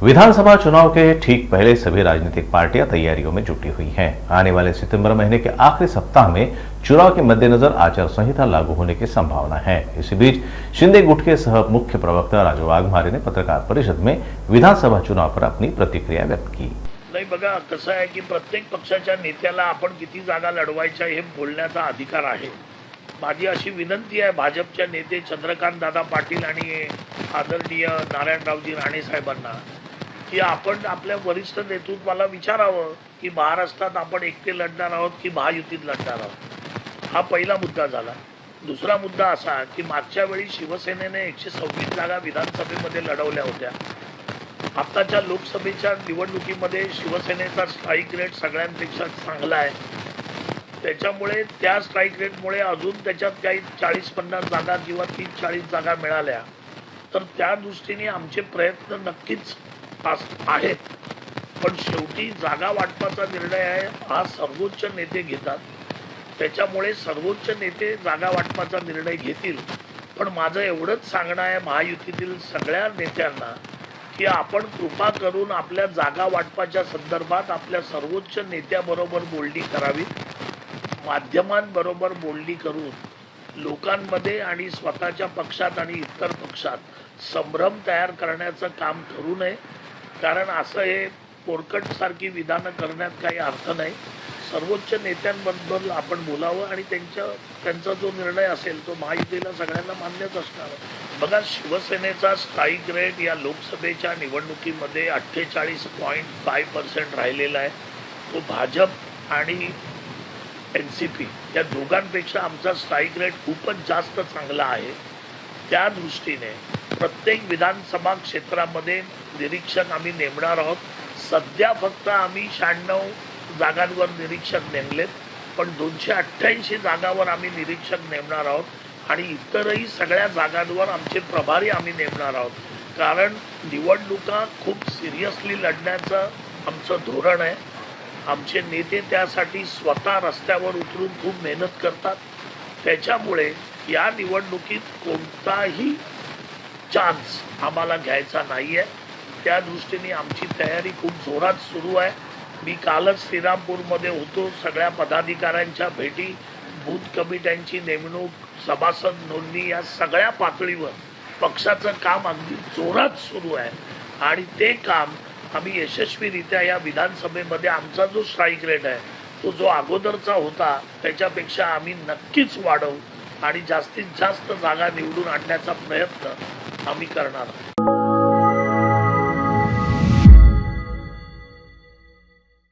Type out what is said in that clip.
विधानसभा चुनाव के ठीक पहले सभी राजनीतिक पार्टियां तैयारियों में जुटी हुई हैं। आने वाले सितंबर महीने के आखिरी सप्ताह में चुनाव के मद्देनजर आचार संहिता लागू होने की संभावना है। इसी बीच शिंदे गुट के सह मुख्य प्रवक्ता राजू वाघमारे ने पत्रकार परिषद में विधानसभा चुनाव पर अपनी प्रतिक्रिया व्यक्त की। नाही बघा, कसं आहे की प्रत्येक पक्षाच्या नेत्याला आपण किती जागा लढवायच्या हे बोलण्याचा अधिकार आहे। माझी अशी विनंती आहे भाजपच्या नेते चंद्रकांत दादा पाटील आणि आदरणीय नारायणरावजी राणे साहेबांना की आपण आपल्या वरिष्ठ नेतृत्वाला विचारावं की महाराष्ट्रात आपण एकटे लढणार आहोत की महायुतीत लढणार आहोत। हा पहिला मुद्दा झाला। दुसरा मुद्दा असा की मागच्या वेळी शिवसेनेने 126 जागा विधानसभेमध्ये लढवल्या होत्या। आताच्या लोकसभेच्या निवडणुकीमध्ये शिवसेनेचा स्ट्राईक रेट सगळ्यांपेक्षा चांगला आहे। त्याच्यामुळे त्या स्ट्राईक रेटमुळे अजून त्याच्यात काही 40-50 जागा किंवा 30-40 जागा मिळाल्या तर त्या दृष्टीने आमचे प्रयत्न नक्कीच आहेत। पण शेवटी जागा वाटपाचा निर्णय आहे हा सर्वोच्च नेते घेतात। त्याच्यामुळे सर्वोच्च नेते जागा वाटपाचा निर्णय घेतील। पण माझं एवढंच सांगणं आहे महायुतीतील सगळ्या नेत्यांना की आपण कृपा करून आपल्या जागा वाटपाच्या संदर्भात आपल्या सर्वोच्च नेत्याबरोबर बोलणी करावी, माध्यमांबरोबर बोलणी करून लोकांमध्ये आणि स्वतःच्या पक्षात आणि इतर पक्षात संभ्रम तयार करण्याचं काम करू नये। कारण असं हे पोरकट सारखी विधानं करण्यात काही अर्थ नाही। सर्वोच्च नेत्यांबद्दल आपण बोलावं आणि त्यांचा जो निर्णय असेल तो महायुतीला सगळ्यांना मान्यच असणार। बघा, शिवसेनेचा स्ट्राईक रेट या लोकसभेच्या निवडणुकीमध्ये 48.5% राहिलेला आहे। तो भाजप आणि एनसीपी या दोघांपेक्षा आमचा स्ट्राईक रेट खूपच जास्त चांगला आहे। त्या दृष्टीने प्रत्येक विधानसभा क्षेत्रामध्ये निरीक्षक आम्ही नेमणार आहोत। सध्या फक्त आम्ही 96 जागांवर निरीक्षक नेमलेत, पण 288 जागांवर आम्ही निरीक्षक नेमणार आहोत आणि इतरही सगळ्या जागांवर आमचे प्रभारी आम्ही नेमणार आहोत। कारण निवडणुका खूप सिरियसली लढण्याचं आमचं धोरण आहे। आमचे नेते त्यासाठी स्वतः रस्त्यावर उतरून खूप मेहनत करतात। त्याच्यामुळे या निवडणुकीत कोणताही चान्स आम्हाला घ्यायचा नाहीये। त्या दृष्टीने आमची तयारी खूप जोरात सुरू आहे। मी कालच श्रीरामपूरमध्ये होतो। सगळ्या पदाधिकाऱ्यांच्या भेटी, बूथ कमिट्यांची नेमणूक, सभासद नोंदणी या सगळ्या पातळीवर पक्षाचं काम अगदी जोरात सुरू आहे आणि ते काम आम्ही यशस्वीरित्या या विधानसभेमध्ये आमचा जो स्ट्राईक रेट आहे तो जो अगोदरचा होता त्याच्यापेक्षा आम्ही नक्कीच वाढवू आणि जास्तीत जास्त जागा निवडून आणण्याचा प्रयत्न आम्ही करणार आहोत।